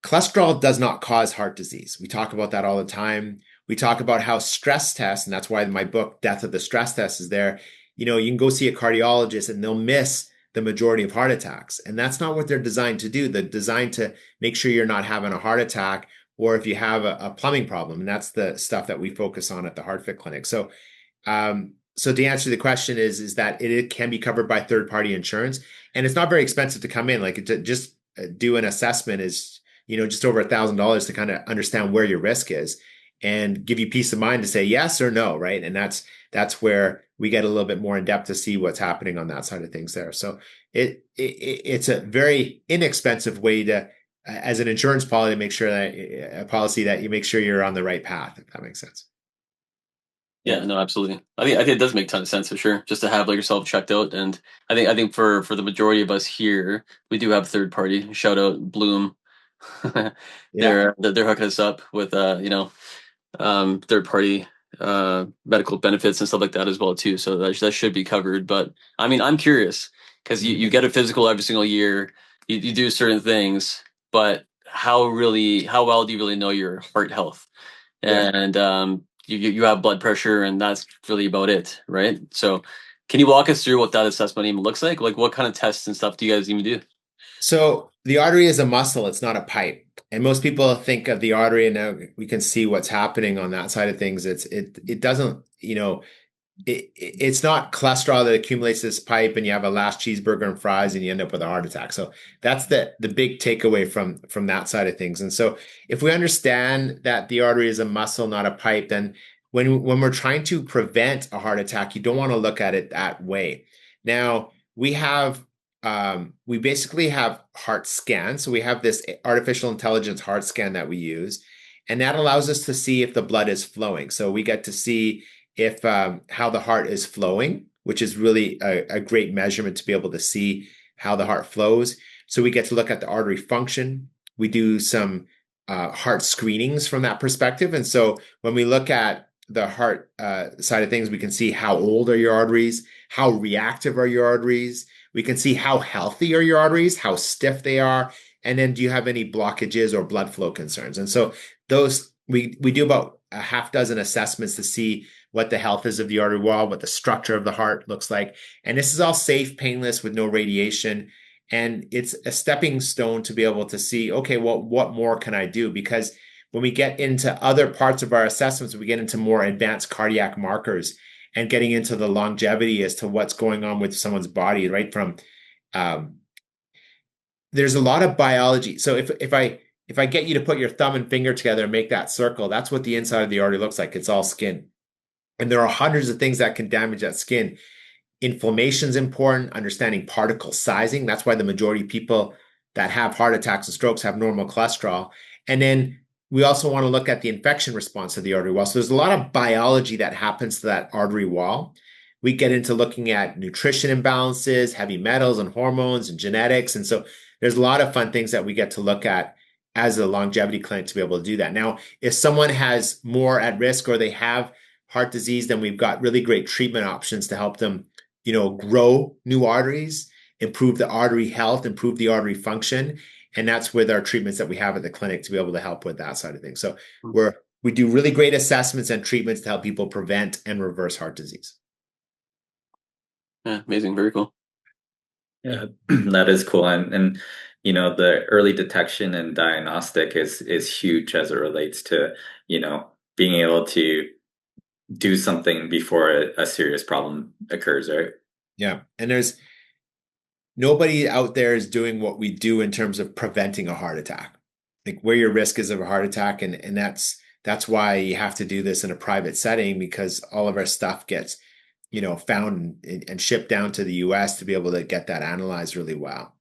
B: cholesterol does not cause heart disease. We talk about that all the time. we talk about how stress tests, and that's why my book, Death of the Stress Test, is there. You can go see a cardiologist and they'll miss the majority of heart attacks. And that's not what they're designed to do. They're designed to make sure you're not having a heart attack or if you have a plumbing problem. And that's the stuff that we focus on at the Heart Fit Clinic. So to answer the question is that it can be covered by third-party insurance, and it's not very expensive to come in. Like just do an assessment is, just over $1,000 to kind of understand where your risk is and give you peace of mind to say yes or no, right? And that's where we get a little bit more in depth to see what's happening on that side of things there. So it's a very inexpensive way to, as an insurance policy, to make sure that you make sure you're on the right path, if that makes sense.
A: Yeah, no, absolutely. I think it does make a ton of sense for sure, just to have like yourself checked out. And I think for the majority of us here, we do have third party. Shout out Bloom.
B: Yeah.
A: They're hooking us up with third party medical benefits and stuff like that as well too. So that should be covered. But I mean, I'm curious because you get a physical every single year. You do certain things, but how well do you really know your heart health?
B: Yeah.
A: And you have blood pressure, and that's really about it, right? So, can you walk us through what that assessment even looks like? Like, what kind of tests and stuff do you guys even do?
B: So the artery is a muscle, it's not a pipe. And most people think of the artery, and now we can see what's happening on that side of things. It doesn't, it's not cholesterol that accumulates this pipe and you have a last cheeseburger and fries and you end up with a heart attack. So that's the big takeaway from that side of things. And so if we understand that the artery is a muscle, not a pipe, then when we're trying to prevent a heart attack, you don't want to look at it that way. Now we basically have heart scans. So we have this artificial intelligence heart scan that we use, and that allows us to see if the blood is flowing. So we get to see if how the heart is flowing, which is really a great measurement to be able to see how the heart flows. So we get to look at the artery function. We do some heart screenings from that perspective. And so when we look at the heart side of things, we can see how old are your arteries, how reactive are your arteries. We can see how healthy are your arteries, how stiff they are, and then do you have any blockages or blood flow concerns? And so those we do about a half dozen assessments to see what the health is of the artery wall, what the structure of the heart looks like. And this is all safe, painless, with no radiation. And it's a stepping stone to be able to see, okay, well, what more can I do? Because when we get into other parts of our assessments, we get into more advanced cardiac markers and getting into the longevity as to what's going on with someone's body, right? There's a lot of biology. So if I get you to put your thumb and finger together and make that circle, that's what the inside of the artery looks like. It's all skin. And there are hundreds of things that can damage that skin. Inflammation is important, understanding particle sizing. That's why the majority of people that have heart attacks and strokes have normal cholesterol. And then we also want to look at the infection response of the artery wall. So there's a lot of biology that happens to that artery wall. We get into looking at nutrition imbalances, heavy metals and hormones and genetics. And so there's a lot of fun things that we get to look at as a longevity clinic to be able to do that. Now, if someone has more at risk or they have heart disease, then we've got really great treatment options to help them, grow new arteries, improve the artery health, improve the artery function. And that's with our treatments that we have at the clinic to be able to help with that side of things. So we do really great assessments and treatments to help people prevent and reverse heart disease.
A: Yeah, amazing. Very cool.
C: Yeah, that is cool. And the early detection and diagnostic is huge as it relates to, being able to do something before a serious problem occurs, right?
B: Yeah. And there's nobody out there is doing what we do in terms of preventing a heart attack, like where your risk is of a heart attack. And that's why you have to do this in a private setting, because all of our stuff gets, found and shipped down to the US to be able to get that analyzed really well.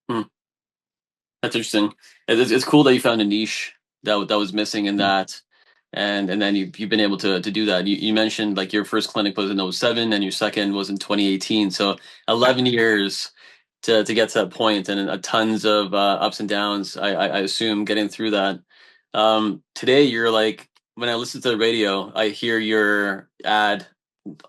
A: That's interesting. It's cool that you found a niche that was missing in that. And then you've been able to do that. You mentioned like your first clinic was in 2007 and your second was in 2018. So 11 years to get to that point, and tons of ups and downs, I assume, getting through that. Today you're like, when I listen to the radio, I hear your ad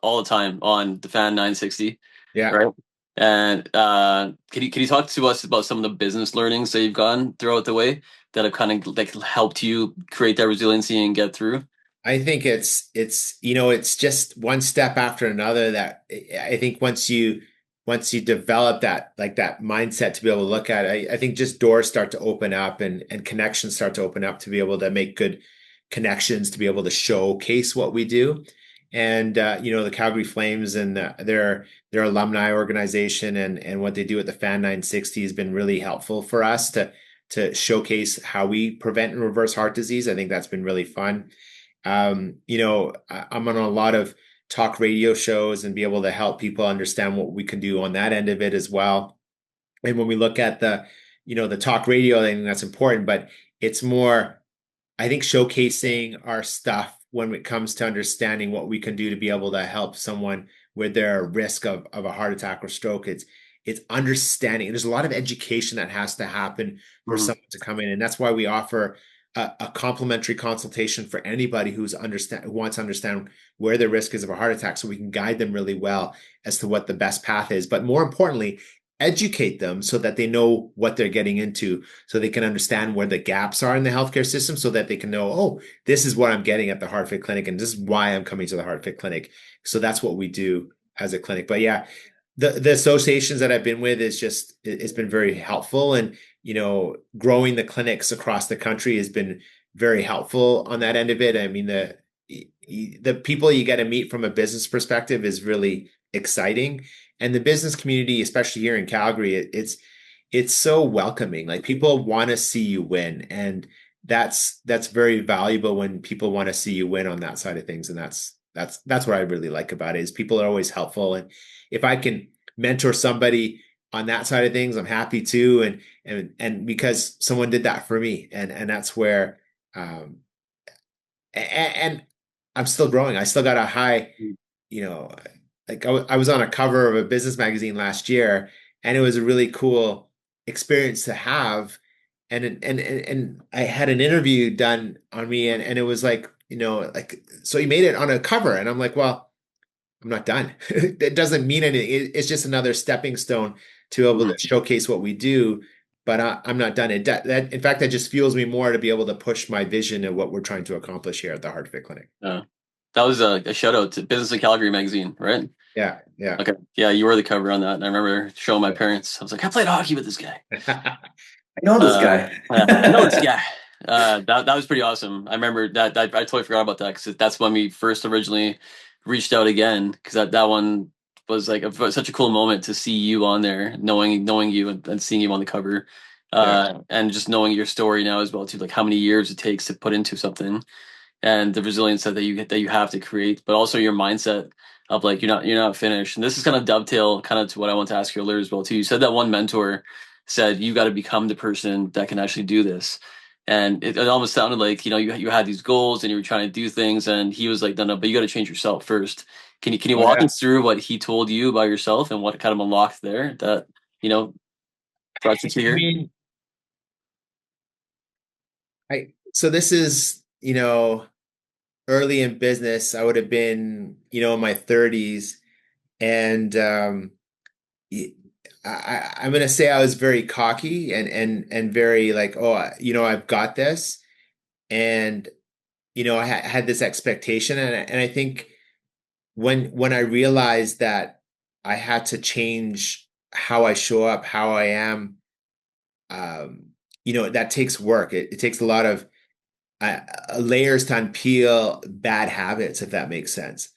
A: all the time on the Fan 960.
B: Yeah.
A: Right. And can you talk to us about some of the business learnings that you've gone throughout the way that have kind of like helped you create that resiliency and get through?
B: I think it's just one step after another that I think once you develop that mindset to be able to look at it, I think just doors start to open up and connections start to open up to be able to make good connections to be able to showcase what we do. And the Calgary Flames and their alumni organization and what they do at the Fan 960 has been really helpful for us to showcase how we prevent and reverse heart disease. I think that's been really fun. I'm on a lot of talk radio shows and be able to help people understand what we can do on that end of it as well. And when we look at the talk radio, I think that's important, but it's more, I think, showcasing our stuff when it comes to understanding what we can do to be able to help someone with their risk of a heart attack or stroke. It's understanding. There's a lot of education that has to happen for
A: Mhm.
B: someone to come in, and that's why we offer a complimentary consultation for anybody who wants to understand where the risk is of a heart attack, so we can guide them really well as to what the best path is. But more importantly, educate them so that they know what they're getting into, so they can understand where the gaps are in the healthcare system, so that they can know, oh, this is what I'm getting at the HeartFit Clinic, and this is why I'm coming to the HeartFit Clinic. So that's what we do as a clinic. But yeah, the associations that I've been with it's been very helpful, and growing the clinics across the country has been very helpful on that end of it. I mean, the people you get to meet from a business perspective is really exciting, and the business community, especially here in Calgary, it's so welcoming. Like, people want to see you win, and that's very valuable when people want to see you win on that side of things. And that's what I really like about it, is people are always helpful, and if I can mentor somebody on that side of things, I'm happy too. And because someone did that for me, and that's where um and I'm still growing. I still got a high, you know, like I was on a cover of a business magazine last year, and it was a really cool experience to have. And I had an interview done on me, and it was like, so you made it on a cover, and I'm like, well, I'm not done. It doesn't mean anything. It's just another stepping stone to be able to
A: Mhm.
B: showcase what we do. But I'm not done. In fact, that just fuels me more to be able to push my vision and what we're trying to accomplish here at the HeartFit Clinic.
A: That was a shout out to Business in Calgary magazine, right?
B: Yeah, yeah.
A: Okay. Yeah, you were the cover on that. And I remember showing my parents. I was like, I played hockey with this guy.
C: I know this guy.
A: I know this guy. That was pretty awesome. I remember that I totally forgot about that, because that's when we first originally reached out again, because that one was like such a cool moment to see you on there, knowing you and seeing you on the cover,
B: Yeah.
A: and just knowing your story now as well too, like how many years it takes to put into something, and the resilience that you have to create, but also your mindset of like you're not finished. And this is kind of dovetail kind of to what I want to ask you earlier as well too. You said that one mentor said you got to become the person that can actually do this, and it almost sounded like you had these goals and you were trying to do things, and he was like, no, but you got to change yourself first. Can you
B: Oh
A: walk
B: yeah.
A: us through what he told you about yourself and what kind of unlocked there that you know brought you to
B: I
A: here?
B: mean, so this is, early in business. I would have been, in my 30s, and I'm gonna say I was very cocky and very like, oh, I've got this, and I had this expectation, and I think when I realized that I had to change how I show up, how I am, that takes work. It takes a lot of uh, layers to unpeel bad habits, if that makes sense.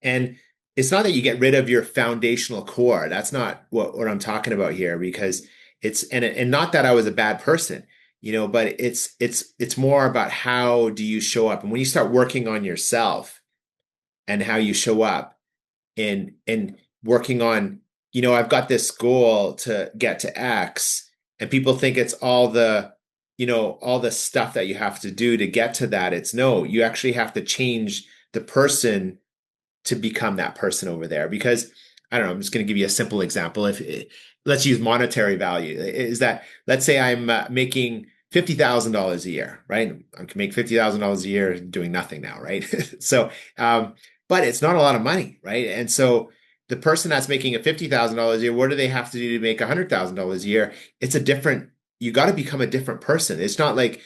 B: And it's not that you get rid of your foundational core. That's not what I'm talking about here, because and not that I was a bad person, but it's more about how do you show up. And when you start working on yourself and how you show up, and working on, I've got this goal to get to X, and people think it's all the stuff that you have to do to get to that. It's no, you actually have to change the person to become that person over there. Because I don't know, I'm just going to give you a simple example. If let's use monetary value, is that, let's say I'm making $50,000 a year, right? I can make $50,000 a year doing nothing now, right? So, but it's not a lot of money, right? And so the person that's making a $50,000 a year, what do they have to do to make $100,000 a year? It's a different, you got to become a different person. It's not like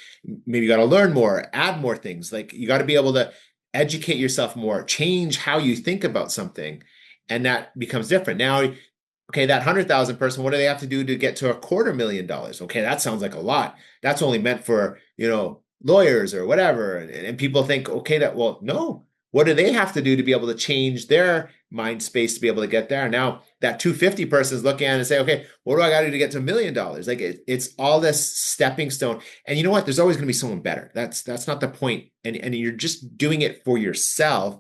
B: maybe you got to learn more, add more things. Like, you got to be able to educate yourself more, change how you think about something, and that becomes different. Now, okay, that 100,000 person, what do they have to do to get to $250,000? Okay, that sounds like a lot. That's only meant for, lawyers or whatever. And people think, okay, well, no. What do they have to do to be able to change their mind space to be able to get there? Now, that 250 person is looking at it and say, okay, what do I got to do to get to $1 million? Like it's all this stepping stone. And you know what? There's always going to be someone better. That's not the point. And you're just doing it for yourself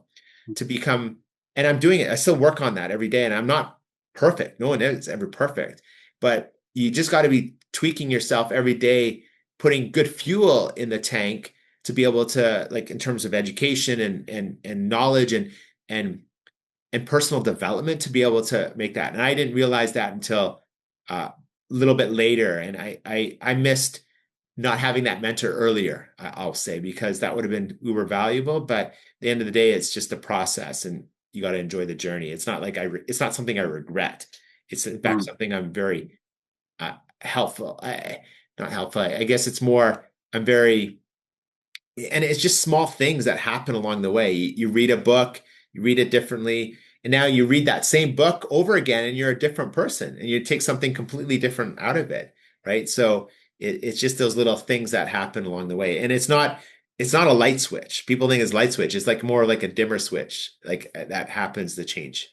B: to become, and I'm doing it. I still work on that every day. And I'm not perfect. No one is ever perfect, but you just got to be tweaking yourself every day, putting good fuel in the tank to be able to, like, in terms of education and knowledge and and personal development, to be able to make that. And I didn't realize that until a little bit later. And I missed not having that mentor earlier, I'll say, because that would have been uber valuable. But at the end of the day, it's just a process, and you got to enjoy the journey. It's not like it's not something I regret. It's in fact
A: Mm.
B: something I'm very helpful. Not helpful. I guess it's more, I'm very, and it's just small things that happen along the way. You read a book, you read it differently, and now you read that same book over again, and you're a different person, and you take something completely different out of it, right? So it's just those little things that happen along the way, and it's not a light switch. People think it's light switch. It's like more like a dimmer switch, like that happens to change.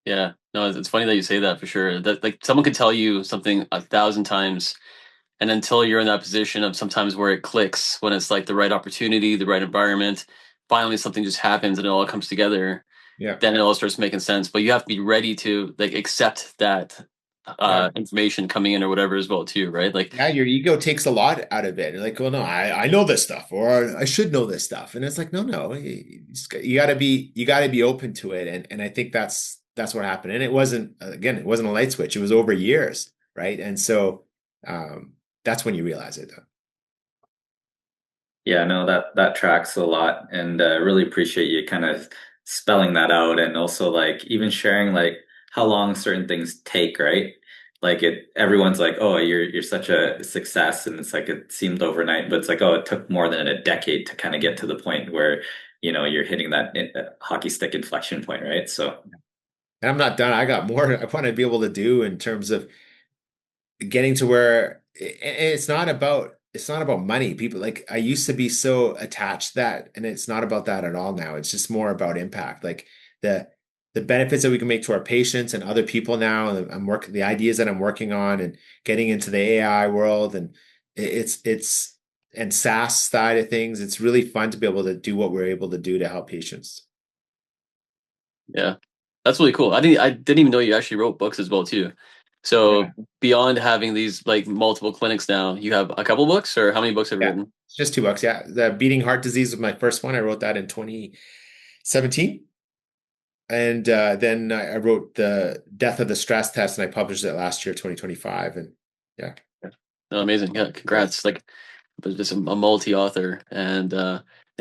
A: Yeah, no, it's funny that you say that for sure. That like someone could tell you something 1,000 times, and until you're in that position of sometimes where it clicks, when it's like the right opportunity, the right environment, finally something just happens and it all comes together,
B: Yeah.
A: then it all starts making sense. But you have to be ready to like accept that
B: Yeah.
A: information coming in or whatever as well too, right? Like,
B: Yeah, your ego takes a lot out of it. Like, well, no, I know this stuff, or I should know this stuff. And it's like, no, you gotta be open to it. And I think that's what happened. And it wasn't, again, it wasn't a light switch. It was over years, right? And so that's when you realize it.
C: Yeah, no, that tracks a lot, and really appreciate you kind of spelling that out, and also like even sharing like how long certain things take, right? Like everyone's like, oh, you're such a success, and it's like it seemed overnight, but it's like, oh, it took more than a decade to kind of get to the point where you're hitting that hockey stick inflection point, right? So
B: And I'm not done. I got more I want to be able to do in terms of getting to where it's not about money. People, like, I used to be so attached to that, and it's not about that at all now. It's just more about impact, like the the benefits that we can make to our patients and other people now. And I'm working the ideas that I'm working on, and getting into the AI world, and it's and SaaS side of things. It's really fun to be able to do what we're able to do to help patients.
A: yeah, that's really cool. I didn't even know you actually wrote books as well too.
B: Yeah.
A: So beyond having these like multiple clinics now, you have a couple books, or how many books have you
B: Yeah.
A: written?
B: It's just 2 bucks. Yeah. The Beating Heart Disease was my first one. I wrote that in 2017. And then I wrote The Death of the Stress Test, and I published it last year, 2025. And yeah.
A: No, amazing. Yeah, congrats. Like, but just a multi-author and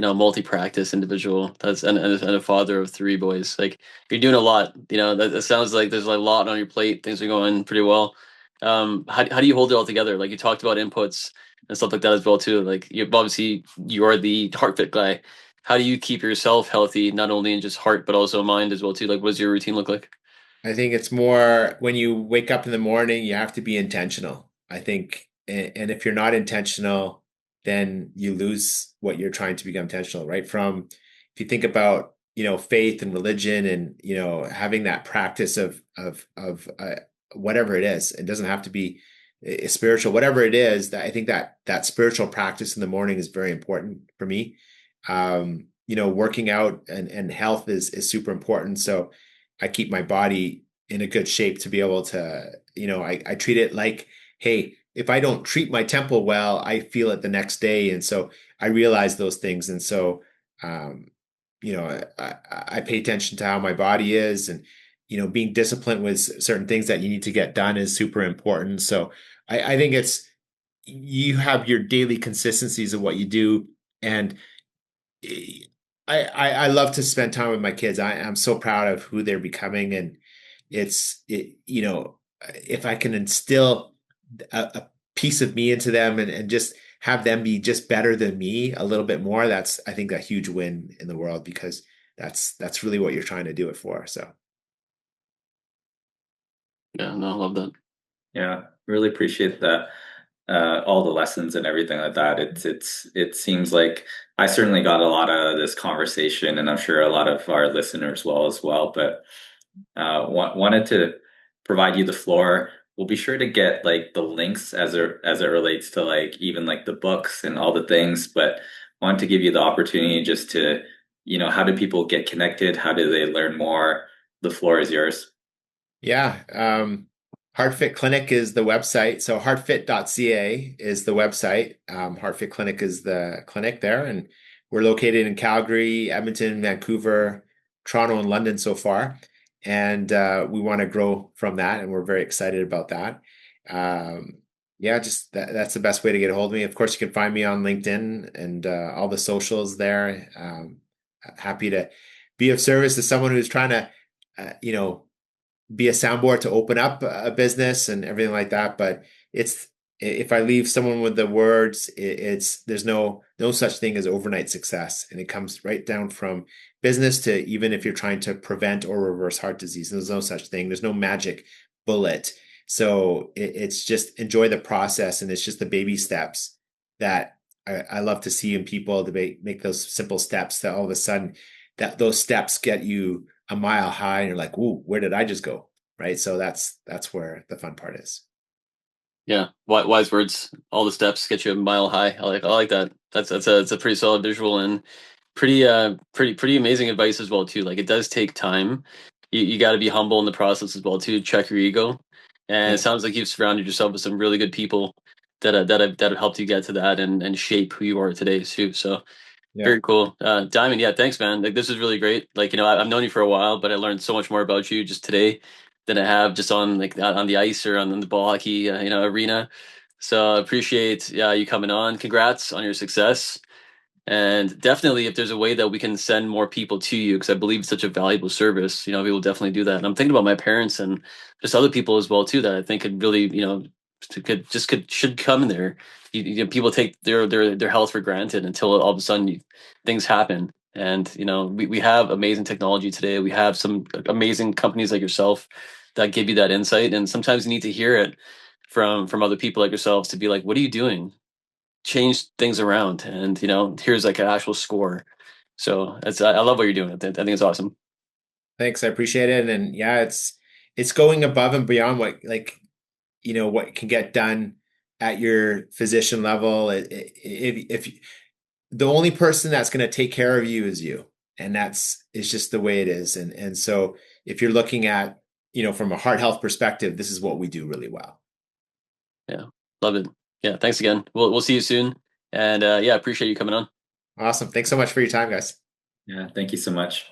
A: multi-practice individual. That's and a father of three boys. Like, you're doing a lot. That sounds like there's a lot on your plate. Things are going pretty well. How do you hold it all together? Like, you talked about inputs and stuff like that as well too. Like, you're the heart fit guy. How do you keep yourself healthy, not only in just heart but also mind as well too? Like, what does your routine look like?
B: I think it's more when you wake up in the morning, you have to be intentional. I think, and if you're not intentional, then you lose what you're trying to become intentional, right? From, if you think about, faith and religion, and, having that practice of whatever it is, it doesn't have to be spiritual, whatever it is, that I think that spiritual practice in the morning is very important for me. Working out and health is super important. So I keep my body in a good shape to be able to, I treat it like, hey, if I don't treat my temple well, I feel it the next day. And so I realize those things. And so, um, I pay attention to how my body is, and, being disciplined with certain things that you need to get done is super important. So I think you have your daily consistencies of what you do. And I love to spend time with my kids. I'm so proud of who they're becoming, and if I can instill a piece of me into them, and just have them be just better than me a little bit more, that's, I think, a huge win in the world, because that's really what you're trying to do it for. So
A: Yeah, no, I love that.
C: Yeah, really appreciate that. All the lessons and everything like that. It seems like I certainly got a lot out of this conversation, and I'm sure a lot of our listeners will as well. But wanted to provide you the floor. We'll be sure to get like the links as it relates to like even like the books and all the things. But wanted to give you the opportunity just to, how do people get connected? How do they learn more? The floor is yours.
B: yeah, HeartFit Clinic is the website. So heartfit.ca is the website. HeartFit Clinic is the clinic there. And we're located in Calgary, Edmonton, Vancouver, Toronto, and London so far. And we want to grow from that. And we're very excited about that. Yeah, just that's the best way to get a hold of me. Of course, you can find me on LinkedIn and all the socials there. Happy to be of service to someone who's trying to, be a soundboard to open up a business and everything like that. But it's, if I leave someone with the words, it's there's no such thing as overnight success, and it comes right down from business to even if you're trying to prevent or reverse heart disease. There's no such thing. There's no magic bullet. So it's just enjoy the process, and it's just the baby steps that I love to see in people to make those simple steps that all of a sudden that those steps get you a mile high, and you're like, "Ooh, where did I just go?" Right? So that's where the fun part is.
A: Yeah, wise words. All the steps get you a mile high. I like that. That's a pretty solid visual, and pretty amazing advice as well too. Like, it does take time. You got to be humble in the process as well too. Check your ego, and it
B: Yeah,
A: sounds like you've surrounded yourself with some really good people that have helped you get to that and shape who you are today too. So
B: yeah.
A: very cool. Diamond, yeah, thanks, man. Like, this is really great. Like, I've known you for a while, but I learned so much more about you just today than I have just on like on the ice or on the ball hockey, arena. So I appreciate you coming on. Congrats on your success. And definitely, if there's a way that we can send more people to you, because I believe it's such a valuable service, we will definitely do that. And I'm thinking about my parents and just other people as well too that I think could really, should come in there. People take their health for granted until all of a sudden things happen. And we have amazing technology today. We have some amazing companies like yourself that give you that insight. And sometimes you need to hear it from other people like yourselves to be like, what are you doing? Change things around, and here's like an actual score. So I love what you're doing. I think it's awesome.
B: Thanks, I appreciate it. And yeah, it's going above and beyond what, like, what can get done at your physician level. If the only person that's going to take care of you is you, and it's just the way it is. And so if you're looking at, from a heart health perspective, this is what we do really well.
A: Yeah, love it. Yeah, thanks again. We'll see you soon. And yeah, appreciate you coming on.
B: Awesome. Thanks so much for your time, guys.
C: Yeah, thank you so much.